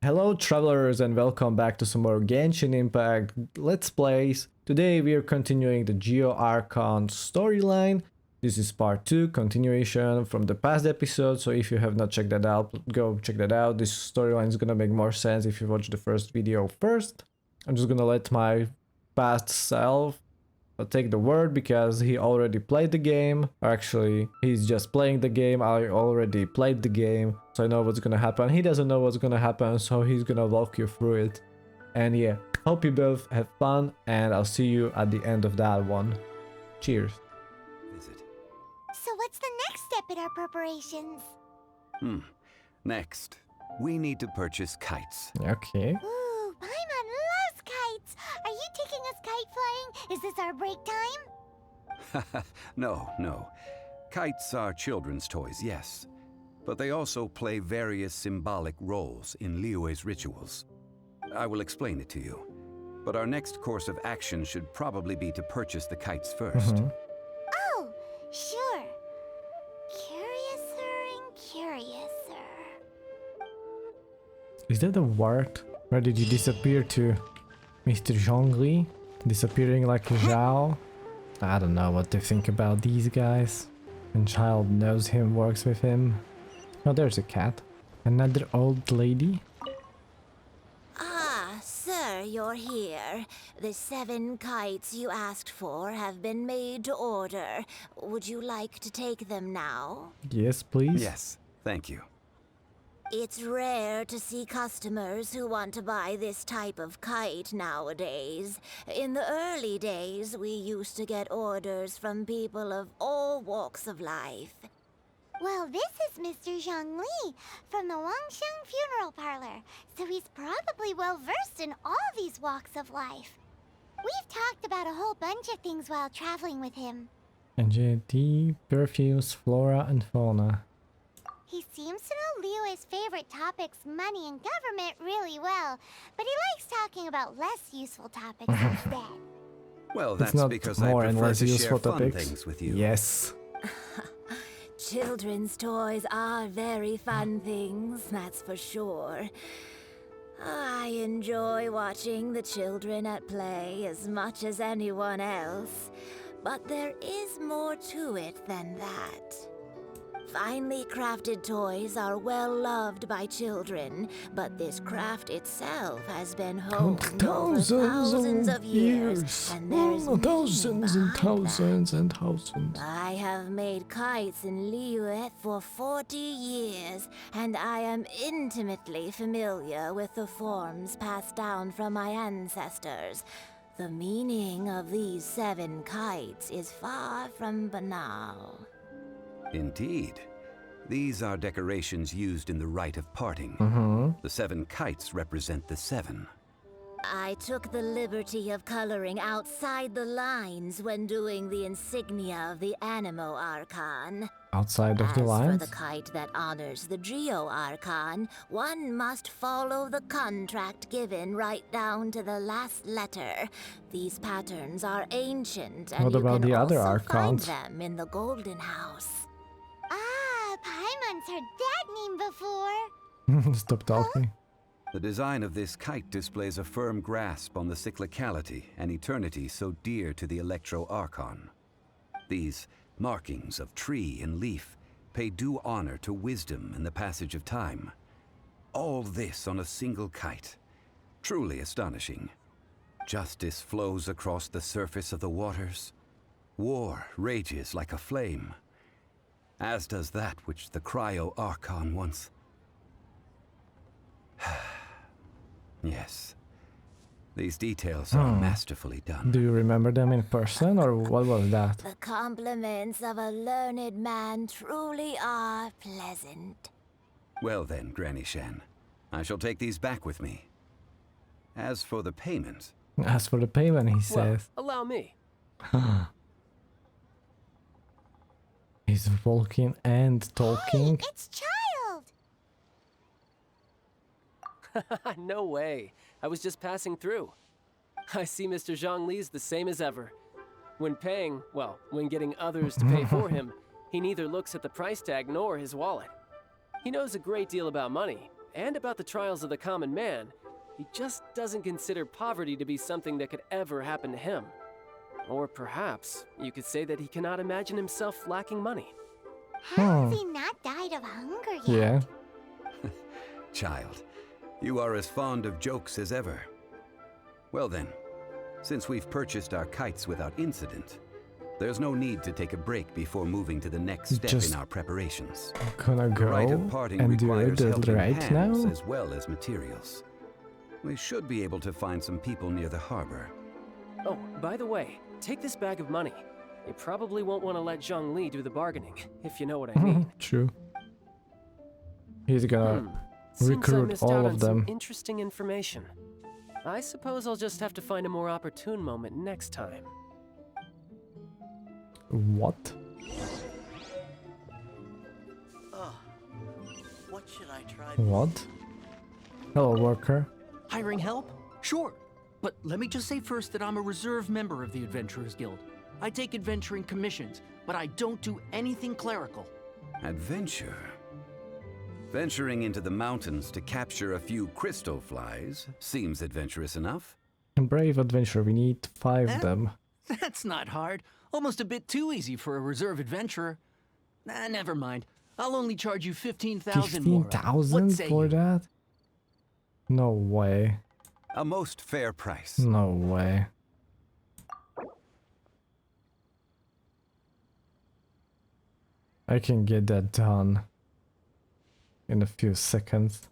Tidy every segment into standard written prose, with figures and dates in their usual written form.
Hello travelers and welcome back to some more Genshin Impact Let's Plays. Today we are continuing the Geo Archon storyline. This is part 2, continuation from the past episode, so if you have not checked that out, go check that out. This storyline is gonna make more sense if you watch the first video first. I'm just gonna let my past self take the word because he already played the game. Actually, he's just playing the game. I already played the game, so I know what's gonna happen. He doesn't know what's gonna happen, so he's gonna walk you through it. And yeah, hope you both have fun, and I'll see you at the end of that one. Cheers. So what's the next step in our preparations? Next, we need to purchase kites. Okay. Ooh, Paimon loves kites! Are you taking us kite flying? Is this our break time? No. Kites are children's toys, yes. But they also play various symbolic roles in Liyue's rituals. I will explain it to you. But our next course of action should probably be to purchase the kites first. Oh, sure. Curiouser and curiouser. Is that a word? Where did you disappear to? Mr. Zhongli? Disappearing like a Zhao? I don't know what to think about these guys. And Childe knows him, works with him. Oh, there's a cat. Another old lady? Ah, sir, you're here. The 7 kites you asked for have been made to order. Would you like to take them now? Yes, please. Yes, thank you. It's rare to see customers who want to buy this type of kite nowadays. In the early days, we used to get orders from people of all walks of life. Well, this is Mr. Zhongli from the Wangsheng Funeral Parlor, so he's probably well-versed in all these walks of life. We've talked about a whole bunch of things while traveling with him. NJD, perfumes, flora and fauna. He seems to know Liyue's favorite topics, money and government, really well, but he likes talking about less useful topics instead. Well, It's that's not because more I and prefer less to useful share fun topics. things with you. Yes. Children's toys are very fun things, that's for sure. I enjoy watching the children at play as much as anyone else, but there is more to it than that. Finely crafted toys are well loved by children, but this craft itself has been honed over thousands of years, and there's thousands and thousands and thousands. I have made kites in Liyue for 40 years, and I am intimately familiar with the forms passed down from my ancestors. The meaning of these 7 kites is far from banal. Indeed. These are decorations used in the rite of parting. The 7 kites represent the 7. I took the liberty of coloring outside the lines when doing the insignia of the Animo Archon. Outside of the As lines? for the kite that honors the Geo Archon, one must follow the contract given right down to the last letter. These patterns are ancient, and What you about can the other also Archons? find them in the Golden House. Ah, Paimon's heard that name before. Stop talking. The design of this kite displays a firm grasp on the cyclicality and eternity so dear to the Electro Archon. These markings of tree and leaf pay due honor to wisdom and the passage of time. All this on a single kite. Truly astonishing. Justice flows across the surface of the waters. War rages like a flame. As does that which the Cryo Archon once... Yes. These details are masterfully done. Do you remember them in person, or what was that? The compliments of a learned man truly are pleasant. Well then, Granny Shen, I shall take these back with me. As for the payment... As for the payment, he says. Well, allow me. He's walking and talking. Hey, it's Childe! No way. I was just passing through. I see Mr. Zhongli's the same as ever. When paying, well, when getting others to pay for him, he neither looks at the price tag nor his wallet. He knows a great deal about money, and about the trials of the common man, he just doesn't consider poverty to be something that could ever happen to him. Or perhaps you could say that he cannot imagine himself lacking money. How has he not died of hunger yet? Yeah. Child, you are as fond of jokes as ever. Well then, since we've purchased our kites without incident, there's no need to take a break before moving to the next step Just in our preparations. Gonna The go rite of parting and do requires it helping right hands now. as well as materials. We should be able to find some people near the harbor. Oh, by the way, take this bag of money. You probably won't want to let Zhongli do the bargaining, if you know what I mean. True. He's gonna Seems I recruit missed all out of on them. some interesting information. I suppose I'll just have to find a more opportune moment next time. What? What should I try? What? Hello, worker. Hiring help? Sure. But let me just say first that I'm a reserve member of the Adventurers Guild. I take adventuring commissions, but I don't do anything clerical. Adventure? Venturing into the mountains to capture a few crystal flies seems adventurous enough. Brave adventurer, we need 5 of Eh? them. That's not hard. Almost a bit too easy for a reserve adventurer. Nah, never mind. I'll only charge you 15,000 more. 15,000 for that? No way. A most fair price. No way. I can get that done in a few seconds.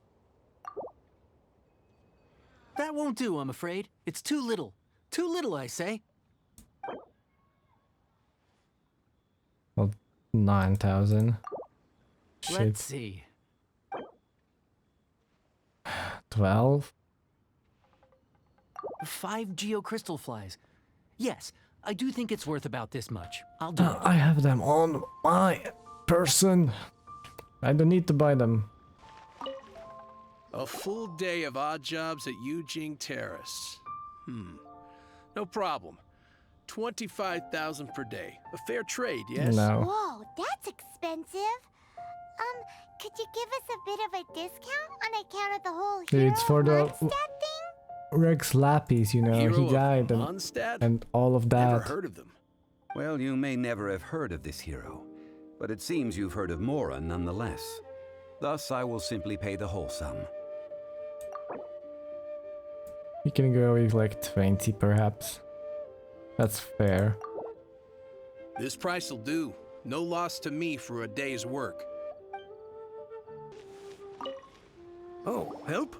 That won't do, I'm afraid. It's too little. Too little, I say. Well, 9,000. Let's Shit. see. 12. 5 Geo crystal flies. Yes, I do think it's worth about this much. I'll do it. I have them on my person. I don't need to buy them. A full day of odd jobs at Wangsheng Terrace. No problem. 25,000 per day. A fair trade, yes? No. Whoa, that's expensive. Could you give us a bit of a discount on account of the whole hero It's for the Mondstadt thing? Rex Lapis, you know, Hero he of died Mondstadt? and all of Never that. heard of them. Well, you may never have heard of this hero, but it seems you've heard of Mora nonetheless. Thus, I will simply pay the whole sum. We can go with like 20 perhaps. That's fair. This price will do. No loss to me for a day's work. Oh, help?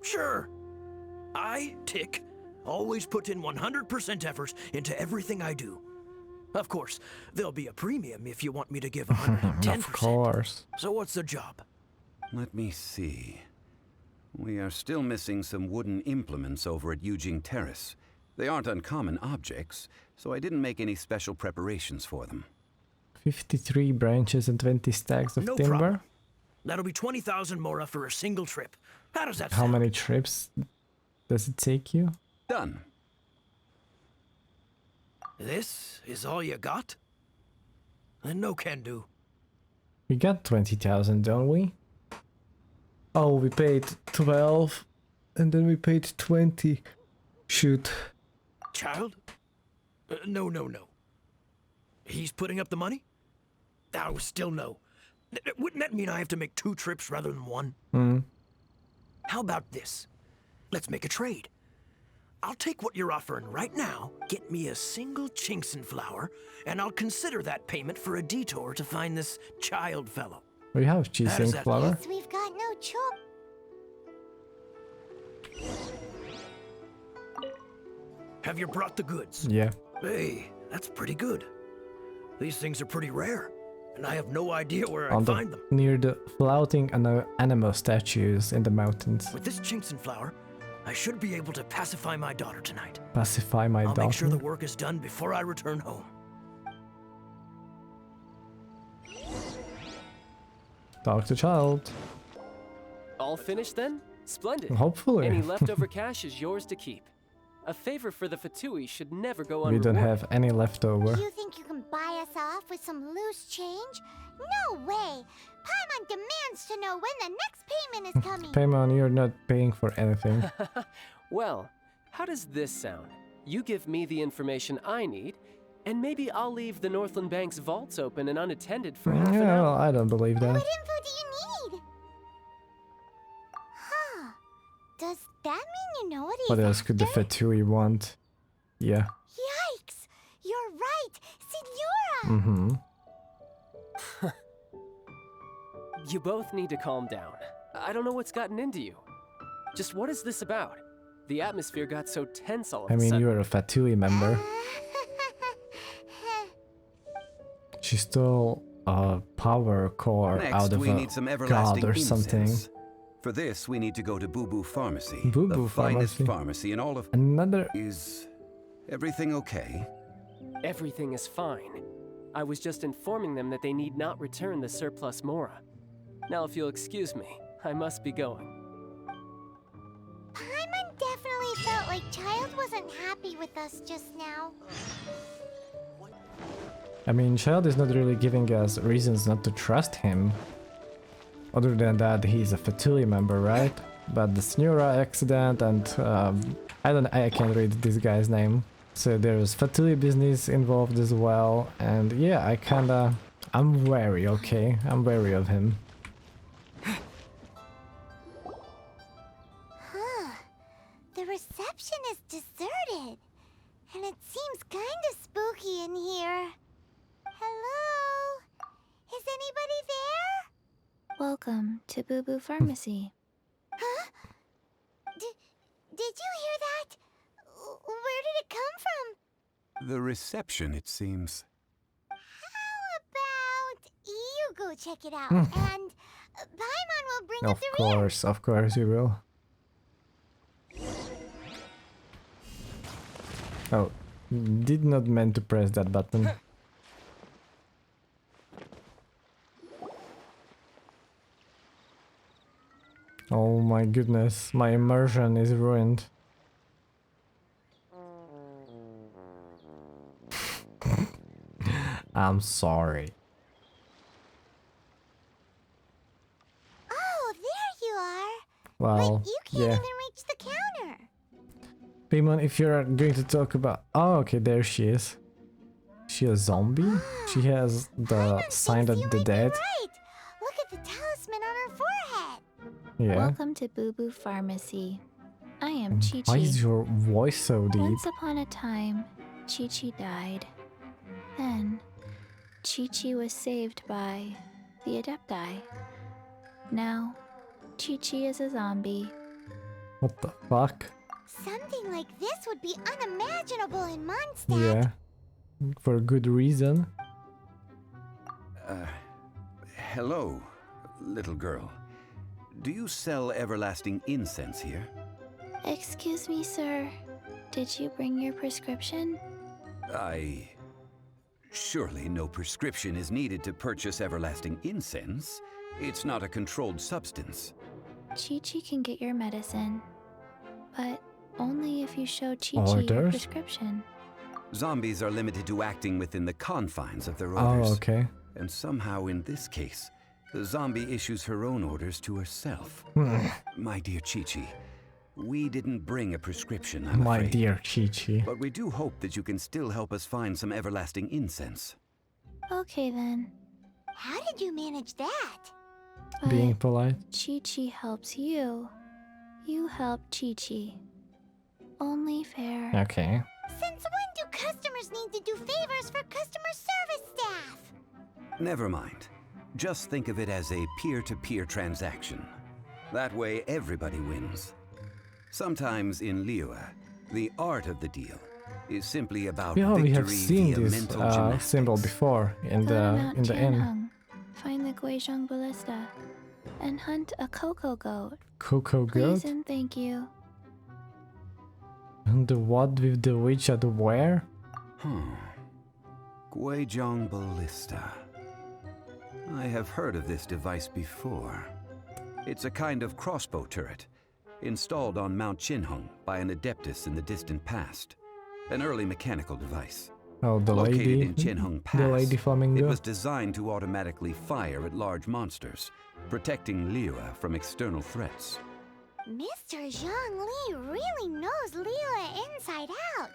Sure. I, Tick, always put in 100% effort into everything I do. Of course, there'll be a premium if you want me to give 110%. Of course. So what's the job? Let me see. We are still missing some wooden implements over at Wangsheng Terrace. They aren't uncommon objects, so I didn't make any special preparations for them. 53 branches and 20 stacks of No timber. problem. That'll be 20,000 mora for a single trip. How does that How sound? many trips does it take you? Done. This is all you got? Then no can do. We got 20,000, don't we? Oh, we paid 12 and then we paid 20. Shoot. Child? No. He's putting up the money? Oh, still no. Wouldn't that mean I have to make 2 trips rather than 1? How about this? Let's make a trade. I'll take what you're offering right now, get me a single Qixing flower, and I'll consider that payment for a detour to find this child fellow. We have How does Qixing that- flower. Guess we've got no choice. Have you brought the goods? Yeah. Hey, that's pretty good. These things are pretty rare, and I have no idea where On I'd the find them. near the floating animal statues in the mountains. With this Qixing flower, I should be able to pacify my daughter tonight. Pacify my I'll daughter. make sure the work is done before I return home. Talk to child. All finished then? Splendid. Hopefully. Any leftover cash is yours to keep. A favor for the Fatui should never go We unrewarded. don't have any leftover. You think you can buy us off with some loose change? No way! Paimon demands to know when the next payment is coming. Paimon, you're not paying for anything. Well, how does this sound? You give me the information I need, and maybe I'll leave the Northland Bank's vaults open and unattended for half an Yeah, well, hour. I don't believe that. What info do you need? Huh. Does that mean you know what he's What else could the after? Fatui want? Yeah. Yikes! You're right! Signora! Mm-hmm. You both need to calm down. I don't know what's gotten into you. Just what is this about? The atmosphere got so tense all of I a mean, sudden. you're a Fatui member. She stole a power core Next, out of we a need some god everlasting or something. incense. For this, we need to go to Boo Boo Pharmacy. Boo the Boo finest Pharmacy. pharmacy in all of... Another... Is everything okay? Everything is fine. I was just informing them that they need not return the surplus Mora. Now, if you'll excuse me, I must be going. Paimon definitely felt like Childe wasn't happy with us just now. I mean, Childe is not really giving us reasons not to trust him. Other than that, he's a Fatui member, right? But the Signora accident and I can't read this guy's name. So there's Fatui business involved as well, and yeah, I'm wary, okay? I'm wary of him. Huh. The reception is deserted. And it seems kinda spooky in here. Hello? Is anybody there? Welcome to Boo Boo Pharmacy. Huh? Did you hear that? Where did it come from? The reception, it seems. How about you go check it out, and Paimon will bring it through. Of course you will. Oh, did not meant to press that button. Oh my goodness, my immersion is ruined. I'm sorry. Oh, there you are. Well, But you can't yeah. even reach the counter. Paimon, if you're going to talk about... Oh, okay, there she is. She a zombie? She has the Paimon sign thinks of you the might be dead. right. Look at the talisman on her forehead. Yeah. Welcome to Boo Boo Pharmacy. I am Qiqi. Why is your voice so deep? Once upon a time, Qiqi died. Then, Qiqi was saved by the adepti. Now, Qiqi is a zombie. What the fuck? Something like this would be unimaginable in Mondstadt. Yeah. For good reason. Hello, little girl. Do you sell everlasting incense here? Excuse me, sir. Did you bring your prescription? Surely no prescription is needed to purchase everlasting incense. It's not a controlled substance. Qiqi can get your medicine, but only if you show Qiqi your Orders? prescription. Zombies are limited to acting within the confines of their Oh, orders. okay. And somehow in this case, the zombie issues her own orders to herself. My dear Qiqi, we didn't bring a prescription, I'm My afraid. dear Qiqi. But we do hope that you can still help us find some everlasting incense. Okay then. How did you manage that? But Being polite. Qiqi helps you. You help Qiqi. Only fair. Okay. Since when do customers need to do favors for customer service staff? Never mind. Just think of it as a peer-to-peer transaction. That way everybody wins. Sometimes in Liyue, the art of the deal is simply about Yeah, victory we have seen via this mental symbol gymnastics. before in Go to the Mount inn. Tianheng, find the Guizhong ballista, and hunt a Cocogoat. Cocogoat? Please and thank you. And the what with the witch at where? Guizhong Ballista. I have heard of this device before. It's a kind of crossbow turret, installed on Mount Tianheng by an adeptus in the distant past. An early mechanical device. Oh, the Located lady. in Qinheng Pass, The lady it flamingo. was designed to automatically fire at large monsters, protecting Liyue from external threats. Mr. Zhongli really knows Liyue inside out.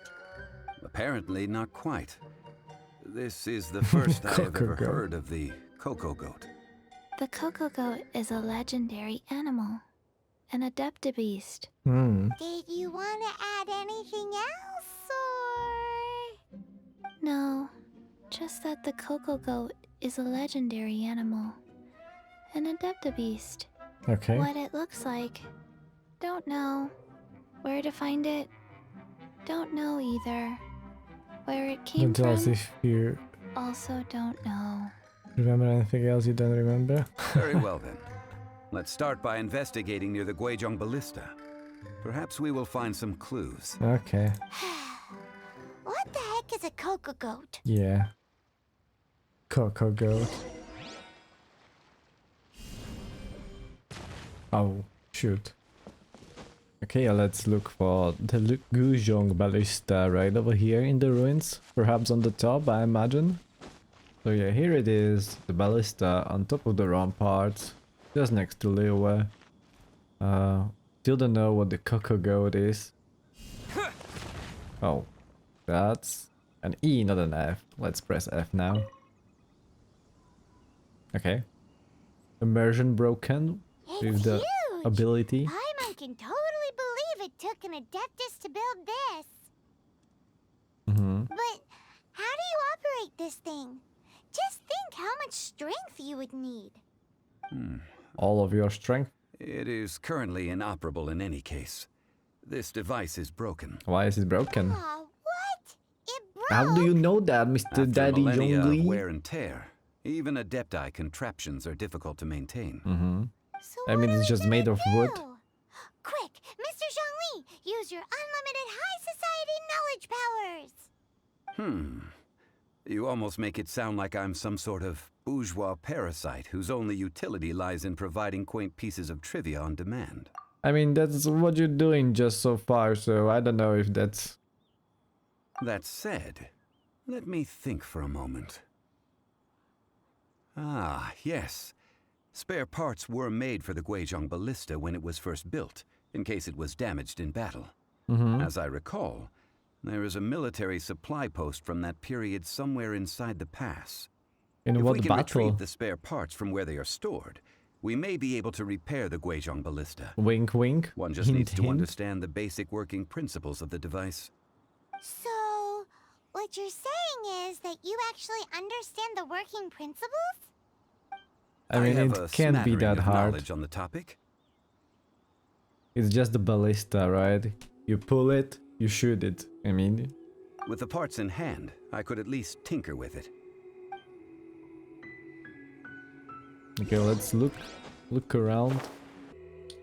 Apparently not quite. This is the first I have ever Cocogoat. heard of the Cocogoat. The Cocogoat is a legendary animal, an adeptibeast. Did you want to add anything else, or...? No, just that the Cocogoat is a legendary animal, an adeptibeast. Okay. What it looks like, don't know. Where to find it, don't know either. Where it came Don't tell us from, if you also don't know. remember anything else you don't remember. Very well then. Let's start by investigating near the Guizhong Ballista. Perhaps we will find some clues. Okay. What the heck is a Cocogoat? Yeah. Cocogoat. Oh, shoot. Okay, let's look for the Guizhong Ballista right over here in the ruins. Perhaps on the top, I imagine. So yeah, here it is. The ballista on top of the ramparts. Just next to Liyue. Still don't know what the Cocogoat is. Oh, that's an E, not an F. Let's press F now. Okay. Immersion broken with It's the huge! ability. Paimon can totally believe it took an Adeptus to build this. Mm-hmm. But how do you operate this thing? Just think how much strength you would need. All of your strength. It is currently inoperable in any case. This device is broken. Why is it broken? Aw, what? It broke? How do you know that, Mr. After Daddy millennia of Zhongli? wear and tear, even Adepti contraptions are difficult to maintain. Mm-hmm. So I mean, what it's are we just gonna made of wood. do? Quick, Mr. Zhongli, use your unlimited high society knowledge powers. You almost make it sound like I'm some sort of bourgeois parasite whose only utility lies in providing quaint pieces of trivia on demand. I mean, that's what you're doing just so far, so I don't know if that's... That said, let me think for a moment. Ah, yes. Spare parts were made for the Guizhong Ballista when it was first built, in case it was damaged in battle. As I recall, there is a military supply post from that period somewhere inside the pass. In If what we can battle? retrieve the spare parts from where they are stored, we may be able to repair the Guizhong Ballista. Wink wink. One just Hint, needs to hint. understand the basic working principles of the device. So, what you're saying is that you actually understand the working principles? I mean, have it a can't be smattering that of hard. knowledge on the topic. It's just the ballista, right? You pull it, you shoot it. I mean, With the parts in hand, I could at least tinker with it. okay, let's look around.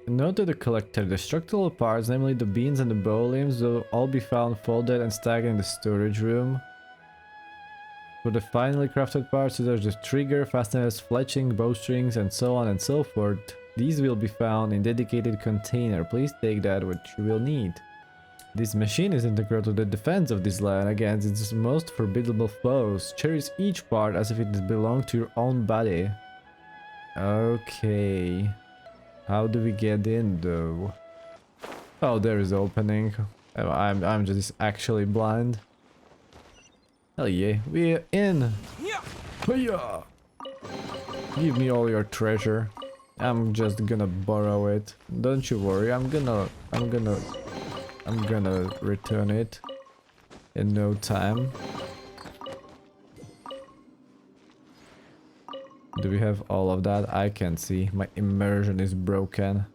Note to the collector, the structural parts, namely the beams and the bow limbs, will all be found folded and stacked in the storage room. For the finely crafted parts, such as the trigger, fasteners, fletching, bowstrings, and so on and so forth, these will be found in dedicated container. Please take that which you will need. This machine is integral to the defense of this land against its most formidable foes. Cherish each part as if it belonged to your own body. Okay. How do we get in though? Oh, there is opening. I'm just actually blind. Hell yeah, we're in. Hiya! Give me all your treasure. I'm just gonna borrow it. Don't you worry. I'm gonna return it in no time. Do we have all of that? I can't see. My immersion is broken.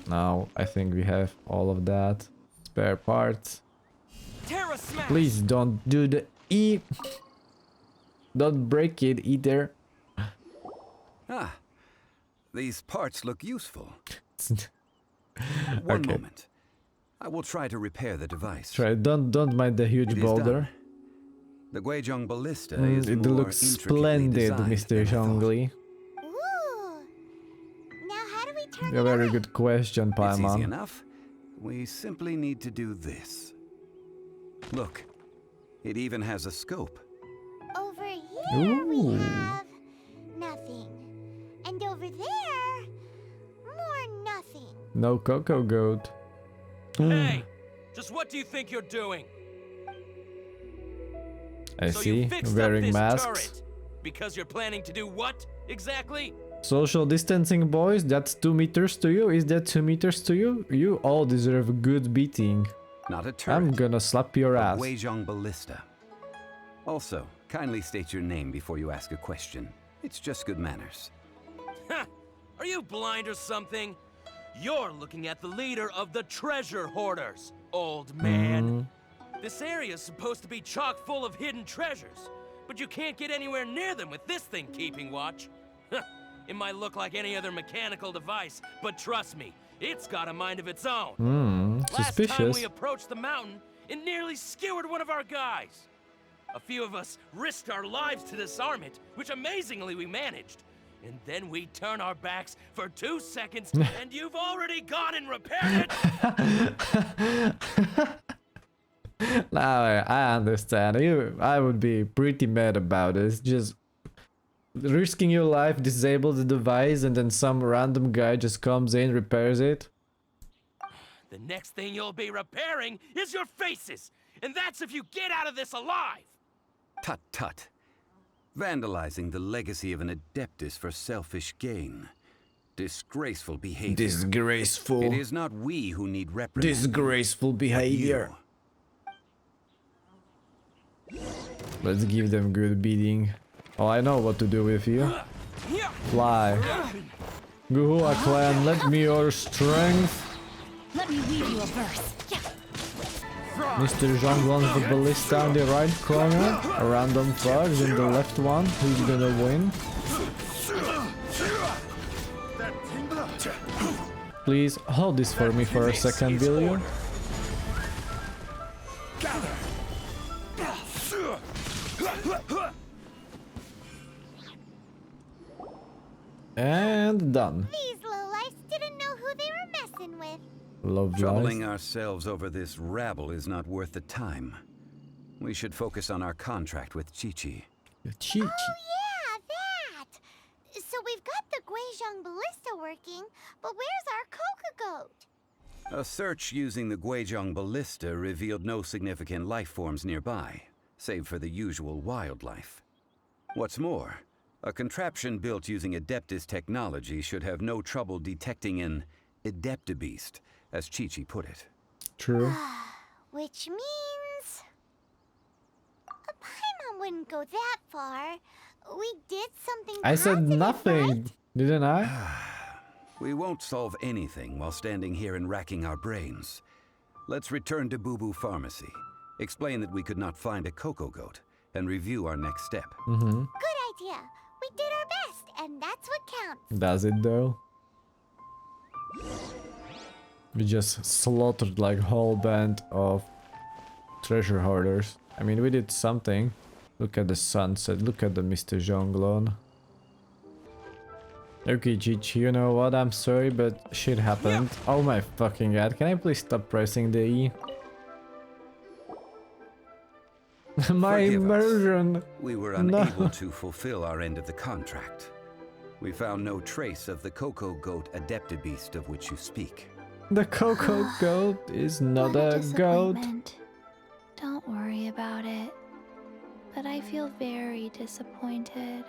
Now I think we have all of that. Spare parts. Please don't do the E. Don't break it either. Ah, these parts look useful. One Okay. moment. I will try to repair the device. Try. Don't mind the huge It is boulder. done. The Guizhong Ballista is It more looks intricately splendid, designed Mr. than I thought. Zhongli. Ooh. Now how do we turn A it very on? good question, It's easy Paimon. enough. We simply need to do this. Look, it even has a scope. Over here we Ooh. have nothing. And over there, more nothing. No Cocogoat. Hey! Just what do you think you're doing? I So see. you fixed up Wearing this masks. turret because you're planning to do what exactly? Social distancing, boys. That's 2 meters to you. Is that 2 meters to you? You all deserve a good beating. Not a turret. I'm gonna slap your a ass. Wangsheng ballista. Also, kindly state your name before you ask a question. It's just good manners. Ha! Are you blind or something? You're looking at the leader of the treasure hoarders, old man. This area is supposed to be chock full of hidden treasures, but you can't get anywhere near them with this thing keeping watch. It might look like any other mechanical device, but trust me, it's got a mind of its own. Last time Suspicious. we approached the mountain, it nearly skewered one of our guys. A few of us risked our lives to disarm it, which amazingly we managed. And then we turn our backs for 2 seconds, and you've already gone and repaired it! Now I understand. I would be pretty mad about this. Just risking your life, disable the device, and then some random guy just comes in, repairs it. The next thing you'll be repairing is your faces! And that's if you get out of this alive! Tut tut. Vandalizing the legacy of an adeptus for selfish gain. Disgraceful behavior. Disgraceful. It is not we who need reprimand. Disgraceful but behavior. you. Let's give them good beating. Oh, I know what to do with you. Fly. Guhua clan, let me your strength. Let me weave you a verse. Mr. Zhong wants the ballista in the right corner. A random frogs in the left one. Who's gonna win? Please hold this for me for a second, will you? And done. These lowlifes didn't know who they were messing with. Love Troubling life. ourselves over this rabble is not worth the time. We should focus on our contract with Qiqi. Qiqi. Oh yeah, that! So we've got the Guizhong ballista working, but where's our Cocogoat? A search using the Guizhong ballista revealed no significant life forms nearby, save for the usual wildlife. What's more, a contraption built using Adeptus technology should have no trouble detecting an adeptibeast, as Qiqi put it. True. Which means... Paimon wouldn't go that far. We did something I said positive, nothing, right? didn't I? We won't solve anything while standing here and racking our brains. Let's return to Boo Boo Pharmacy, explain that we could not find a Cocogoat, and review our next step. Good idea. We did our best, and that's what counts. Does it though? We just slaughtered like whole band of treasure hoarders. I mean, we did something. Look at the sunset, look at the Mr. Zhonglon. Okay, Qiqi, you know what? I'm sorry, but shit happened. Oh my fucking god, can I please stop pressing the E? My Forgive us. immersion! We were No. unable to fulfill our end of the contract. We found no trace of the Cocogoat adeptibeast of which you speak. The Cocogoat is not What a goat. disappointment. Don't worry about it. But I feel very disappointed.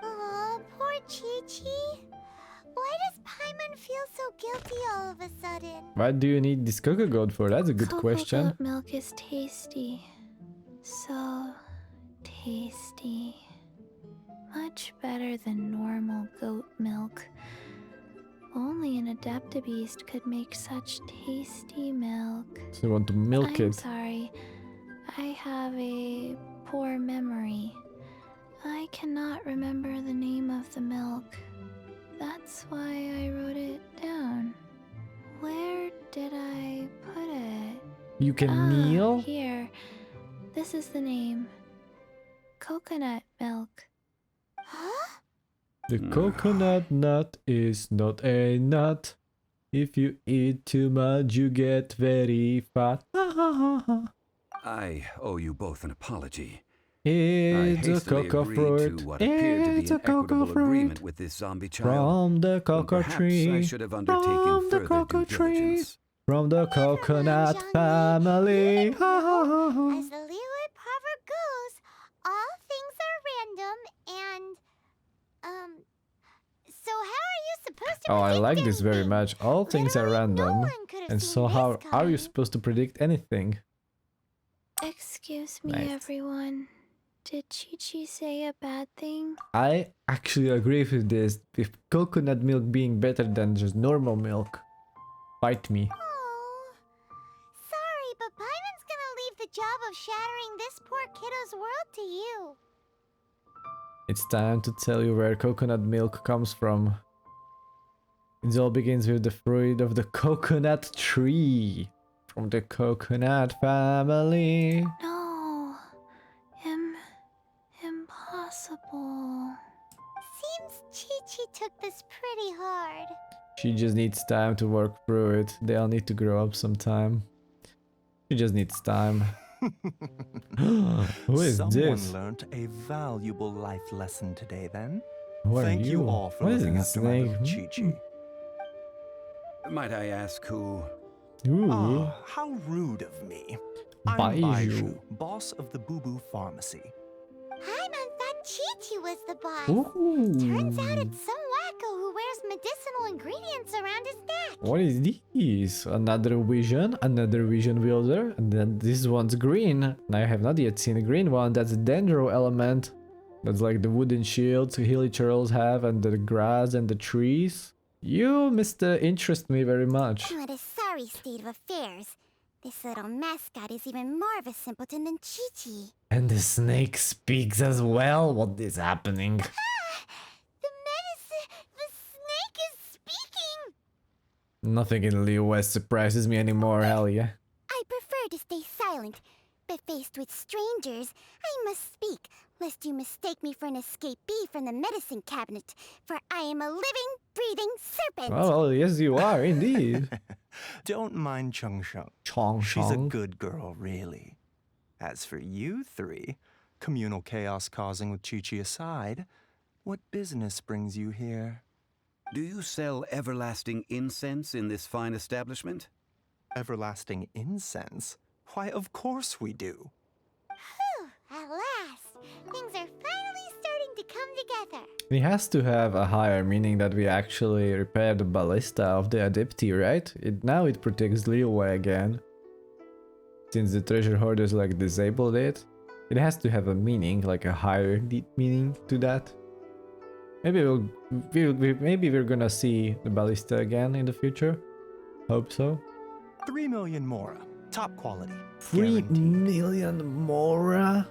Aw, poor Qiqi. Why does Paimon feel so guilty all of a sudden? What do you need this Cocogoat for? That's a good question. Cocogoat milk is tasty. So tasty. Much better than normal goat milk. Only an adeptibeast could make such tasty milk. So you want to milk I'm it. sorry. I have a poor memory. I cannot remember the name of the milk. That's why I wrote it down. Where did I put it? You can kneel? Here. This is the name. Coconut milk. Huh? The coconut nut is not a nut. If you eat too much, you get very fat. I owe you both an apology. I It's a hastily cocoa agreed fruit. to what appeared to be It's an a cocoa equitable fruit. agreement with this zombie child. From the when cocoa perhaps tree. I should have undertaken From the further cocoa due tree. diligence. From the coconut family. Ha, ha, ha, ha. As the Liyue proverb goes, all things are random and, so how are you supposed to Oh, I predict like this very anything? much. All things are Literally no random. one could have And seen so how this are you coming. supposed to predict anything? Excuse me, Nice. everyone. Did Qiqi say a bad thing? I actually agree with this. With coconut milk being better than just normal milk. Fight me. Oh, sorry, but Paimon's gonna leave the job of shattering this poor kiddo's world to you. It's time to tell you where coconut milk comes from. It all begins with the fruit of the coconut tree. From the coconut family. No. Impossible. Seems Qiqi took this pretty hard. She just needs time to work through it. They all need to grow up sometime. She just needs time. Who is Someone this? learnt a valuable life lesson today, then. Who are Thank you you? all for What is looking this after my snake? little Qiqi. Might I ask who? Ooh. Ah, how rude of me. I'm Baiju. Baiju, boss of the Boo Boo Pharmacy. Paimon thought Qiqi was the boss. Ooh. Turns out it's some wacko who wears medicinal ingredients around his neck. What is this? Another vision wielder, and then this one's green. And I have not yet seen a green one. That's a dendro element. That's like the wooden shields hilichurls have, and the grass and the trees. You, Mr. interest me very much. What a sorry state of affairs. This little mascot is even more of a simpleton than Qiqi. And the snake speaks as well. What is happening? The snake is speaking! Nothing in Liyue surprises me anymore, hell yeah. I prefer to stay silent, but faced with strangers, I must speak, lest you mistake me for an escapee from the medicine cabinet, for I am a living, breathing serpent! Oh, well, yes you are, indeed. Don't mind Chung Sheng. Chong She's a Chong. good girl, really. As for you three, communal chaos causing with Qiqi aside, what business brings you here? Do you sell everlasting incense in this fine establishment? Everlasting incense? Why, of course we do. Whew, at last! Things are finally starting to come together. It has to have a higher meaning that we actually repair the ballista of the adepti, right? Now it protects Liyue again. Since the treasure hoarders like disabled it, it has to have a meaning, like a higher meaning to that. Maybe maybe we're gonna see the ballista again in the future. Hope so. 3 million Mora. Top quality. 3 Guaranteed. million Mora?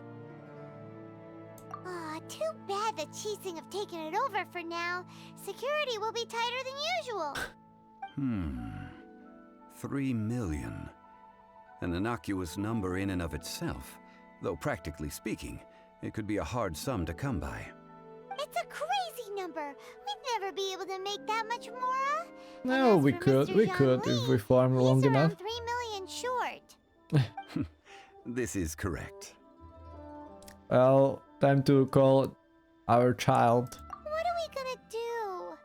Aw, too bad the Qixing have taken it over for now. Security will be tighter than usual. 3 million. An innocuous number in and of itself, though practically speaking, it could be a hard sum to come by. It's a crazy number. We'd never be able to make that much Mora. And No, as we for could, Mr. we could if we farm He's long around enough. 3 million short. This is correct. Well, time to call our child. What are we gonna do?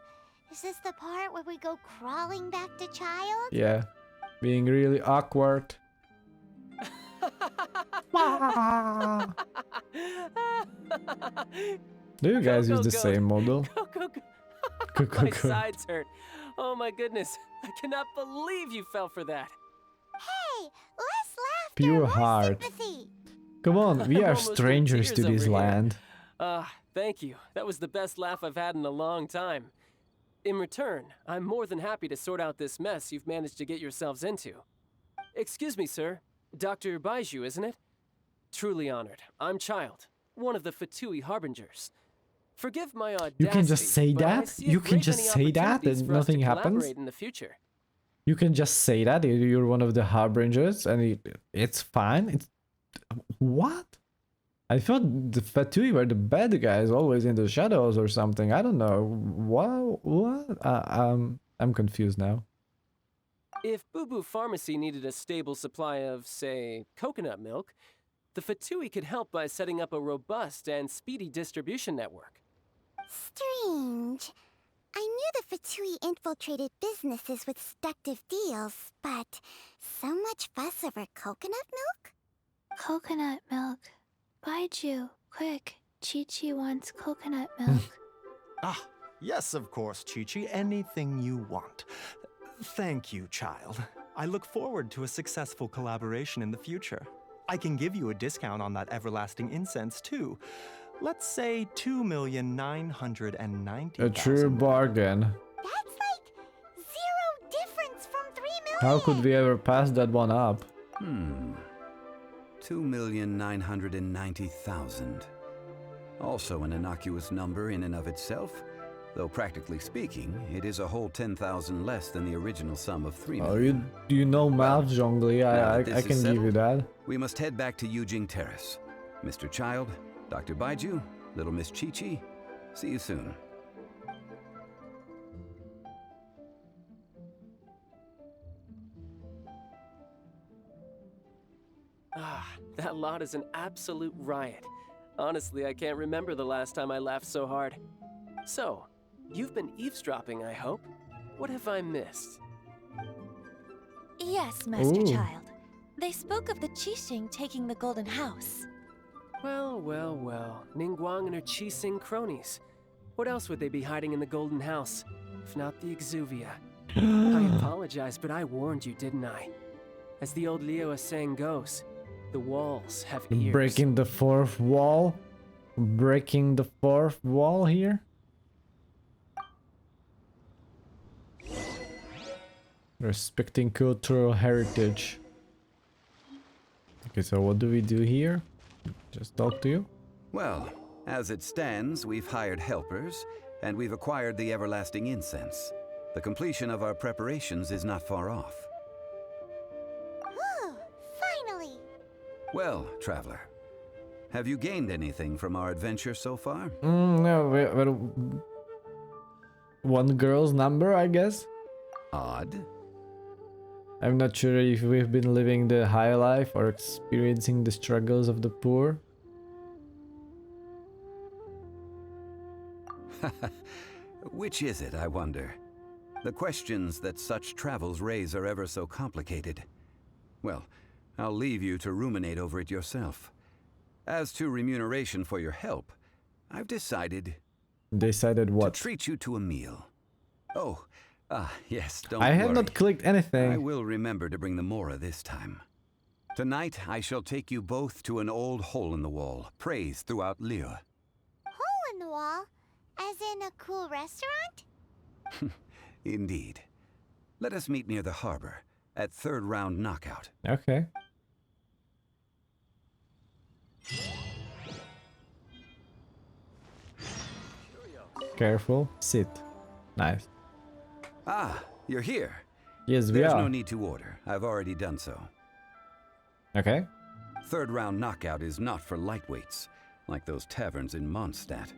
Is this the part where we go crawling back to Childe? Yeah, being really awkward. Do you guys use the Cocogoat. same model? My Cocogoat. sides hurt. Oh my goodness. I cannot believe you fell for that. Hey, less laughter, Pure more heart. sympathy. Come on, we I'm are almost in strangers to tears this over here. land. Thank you. That was the best laugh I've had in a long time. In return, I'm more than happy to sort out this mess you've managed to get yourselves into. Excuse me, sir. Dr. Baiju, isn't it? Truly honored. I'm Childe, one of the Fatui harbingers. Forgive my audacity. You can just say but I that? see a You can great just many say that opportunities and for us to nothing happens? collaborate in the future. You can just say that you're one of the harbingers and it's fine. It's what? I thought the Fatui were the bad guys, always in the shadows or something. I don't know. What? I'm confused now. If Boo Boo Pharmacy needed a stable supply of, say, coconut milk, the Fatui could help by setting up a robust and speedy distribution network. Strange. I knew the Fatui infiltrated businesses with seductive deals, but so much fuss over coconut milk? Coconut milk. Baiju, quick. Qiqi wants coconut milk. Ah, yes, of course, Qiqi. Anything you want. Thank you, child. I look forward to a successful collaboration in the future. I can give you a discount on that everlasting incense, too. Let's say 2,990,000. A true bargain. That's like 0 difference from 3 million. How could we ever pass that one up? 2,990,000. Also an innocuous number in and of itself, though practically speaking, it is a whole 10,000 less than the original sum of 3 million. Do you know math, Zhongli? Now I that this can is give you settled, that. We must head back to Yujing Terrace. Mr. Childe, Dr. Baiju, little Miss Qiqi, see you soon. Ah, that lot is an absolute riot. Honestly, I can't remember the last time I laughed so hard. So, you've been eavesdropping, I hope? What have I missed? Yes, Master Ooh. Child. They spoke of the Qixing taking the Golden House. Well, well, well. Ningguang and her Qixing cronies. What else would they be hiding in the Golden House, if not the Exuvia? I apologize, but I warned you, didn't I? As the old Liyue saying goes, the walls have ears. Breaking the fourth wall? Breaking the fourth wall here? Respecting cultural heritage. Okay, so what do we do here? Just talk to you? Well, as it stands, we've hired helpers, and we've acquired the everlasting incense. The completion of our preparations is not far off. Ooh, finally. Well, traveler, have you gained anything from our adventure so far? No, one girl's number, I guess? Odd. I'm not sure if we've been living the high life or experiencing the struggles of the poor. Which is it, I wonder? The questions that such travels raise are ever so complicated. Well, I'll leave you to ruminate over it yourself. As to remuneration for your help, I've decided... Decided what? To treat you to a meal. Oh, yes, don't I have worry. not clicked anything. I will remember to bring the Mora this time. Tonight, I shall take you both to an old hole-in-the-wall, praised throughout Liyue. Hole in the wall? As in a cool restaurant? Indeed. Let us meet near the harbor, at third round knockout. Okay. Careful. Sit. Nice. Ah, you're here. Yes, we There's are. no need to order. I've already done so. Okay. Third round knockout is not for lightweights, like those taverns in Mondstadt.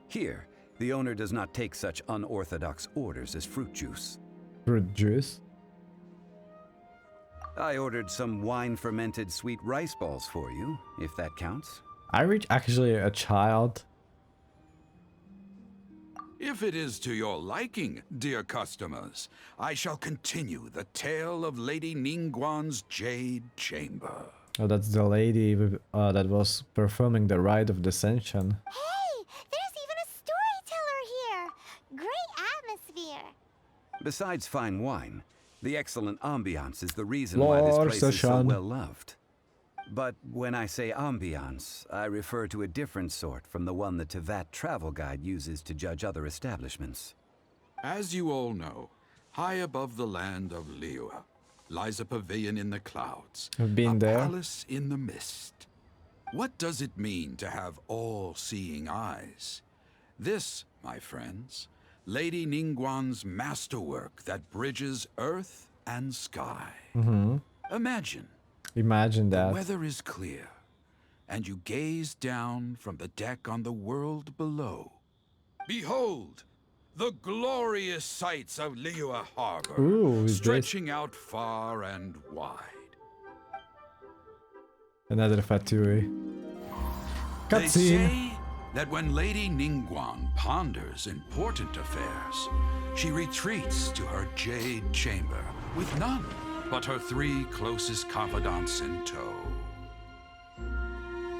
Here, the owner does not take such unorthodox orders as fruit juice. Fruit juice. I ordered some wine-fermented sweet rice balls for you, if that counts. I reach actually a child. If it is to your liking, dear customers, I shall continue the tale of Lady Ningguang's Jade Chamber. Oh, that's the lady with, that was performing the rite of descension. Hey, there's even a storyteller here. Great atmosphere. Besides fine wine, the excellent ambiance is the reason why this place is so well loved. But when I say ambiance, I refer to a different sort from the one the Teyvat travel guide uses to judge other establishments. As you all know, high above the land of Liyue lies a pavilion in the clouds. I've been a there. palace in the mist. What does it mean to have all-seeing eyes? This, my friends, Lady Ningguang's masterwork that bridges earth and sky. Imagine Imagine the that. weather is clear, and you gaze down from the deck on the world below. Behold, The glorious sights of Liyue Harbor, Ooh, is stretching out far and wide. Another Fatui. They Cutscene. say that when Lady Ningguang ponders important affairs, she retreats to her Jade Chamber with none but her 3 closest confidants in tow.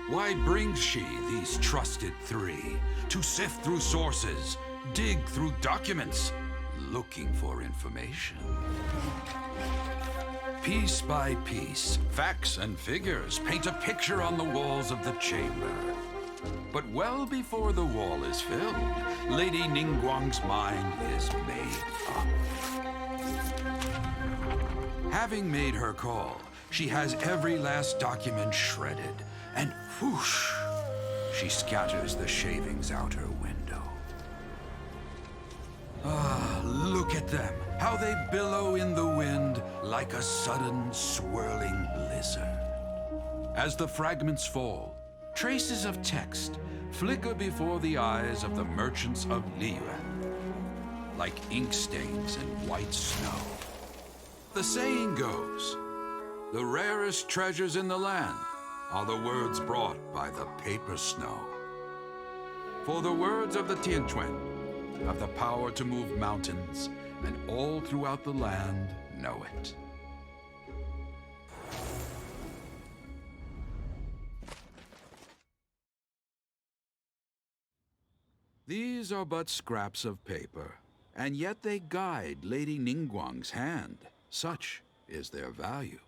Why brings she these trusted 3 to sift through sources, dig through documents, looking for information? Piece by piece, facts and figures paint a picture on the walls of the chamber. But well before the wall is filled, Lady Ningguang's mind is made up. Having made her call, she has every last document shredded, and whoosh, she scatters the shavings out her window. Ah, look at them, how they billow in the wind like a sudden swirling blizzard. As the fragments fall, traces of text flicker before the eyes of the merchants of Liyue, like ink stains in white snow. The saying goes, the rarest treasures in the land are the words brought by the paper snow. For the words of the Tianquan have the power to move mountains, and all throughout the land know it. These are but scraps of paper, and yet they guide Lady Ningguang's hand. Such is their value.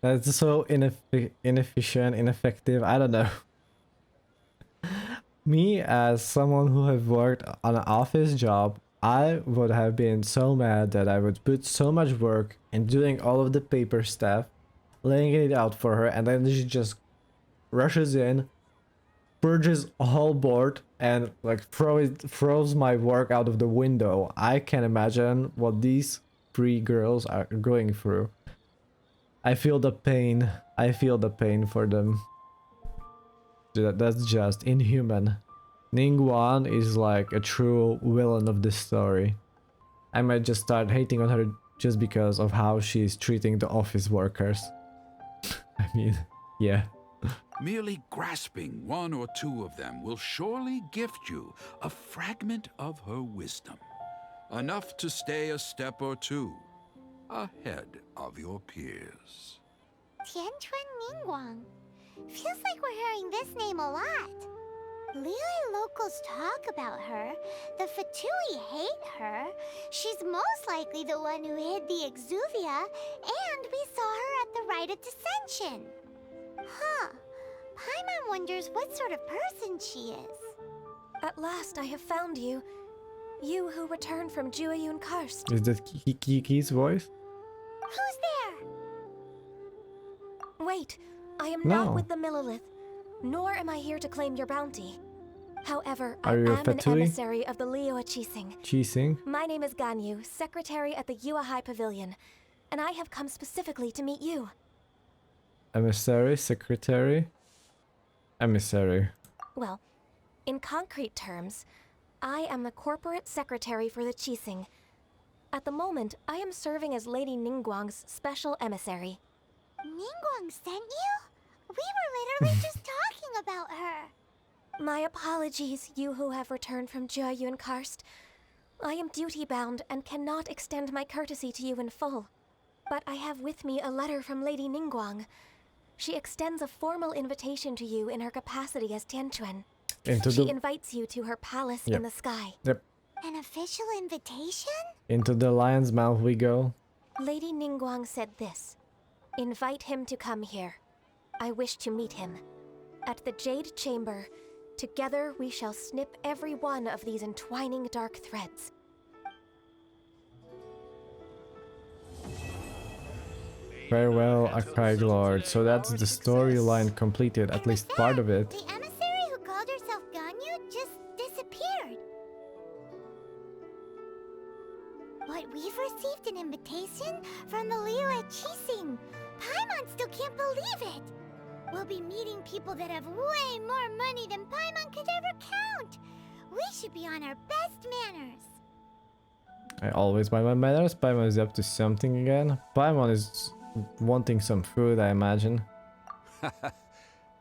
That's so inefficient, ineffective. I don't know. Me, as someone who have worked on an office job, I would have been so mad that I would put so much work in doing all of the paper stuff, laying it out for her, and then she just rushes in, purges a whole board, and like throws my work out of the window. I can imagine what these 3 girls are going through. I feel the pain. I feel the pain for them. That's just inhuman. Ningguang is like a true villain of this story. I might just start hating on her just because of how she's treating the office workers. I mean, yeah. Merely grasping 1 or 2 of them will surely gift you a fragment of her wisdom, enough to stay a step or 2 ahead of your peers. Tianquan Ningguang. Feels like we're hearing this name a lot. Liyue locals talk about her. The Fatui hate her. She's most likely the one who hid the Exuvia, and we saw her at the Rite of Dissension. Huh. Paimon wonders what sort of person she is. At last I have found you. You who returned from Jueyun Karst. Is that Qiqi's voice? Who's there? Wait, I am No. not with the Millelith, nor am I here to claim your bounty. However, Are I you a am an Fatui? emissary of the Liyue Qixing. Qixing? My name is Ganyu, secretary at the Yue High Pavilion, and I have come specifically to meet you. Emissary? Secretary? Emissary. Well, in concrete terms, I am the corporate secretary for the Qixing. At the moment, I am serving as Lady Ningguang's special emissary. Ningguang sent you? We were literally just talking about her. My apologies, you who have returned from Jueyun Karst. I am duty-bound and cannot extend my courtesy to you in full. But I have with me a letter from Lady Ningguang. She extends a formal invitation to you in her capacity as Tianquan. She invites you to her palace in the sky. Yep. An official invitation? Into the lion's mouth we go. Lady Ningguang said this. Invite him to come here. I wish to meet him. At the Jade Chamber, together we shall snip every one of these entwining dark threads. Farewell, Archaic Lord. So that's the storyline completed, at least part of it. The emissary who called herself Ganyu just disappeared. But we've received an invitation from the Liyue Qixing. Paimon still can't believe it. We'll be meeting people that have way more money than Paimon could ever count. We should be on our best manners. I always buy my manners. Paimon is up to something again. Paimon is wanting some food, I imagine.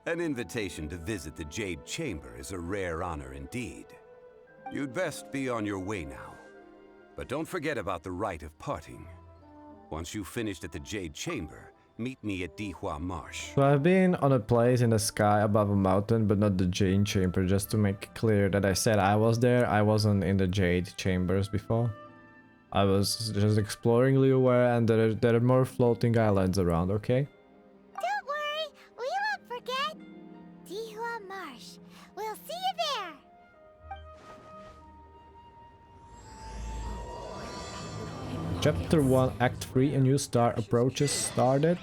An invitation to visit the Jade Chamber is a rare honor indeed. You'd best be on your way now. But don't forget about the rite of parting. Once you've finished at the Jade Chamber, meet me at Dihua Marsh. So I've been on a place in the sky above a mountain, but not the Jade Chamber, just to make it clear that I said I was there. I wasn't in the Jade Chambers before. I was just exploring Liyue, and there are more floating islands around, okay? Don't worry, we won't forget. Dihua Marsh. We'll see you there. Chapter 1, Act 3, a new star approaches started.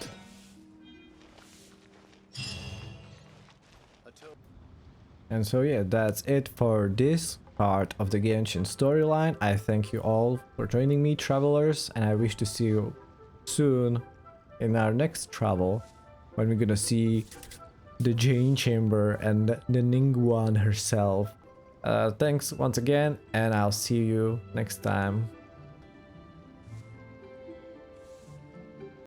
And so yeah, that's it for this part of the Genshin storyline. I thank you all for joining me, travelers, and I wish to see you soon in our next travel, when we're gonna see the Jade Chamber and the Ningguang herself. Thanks once again, and I'll see you next time.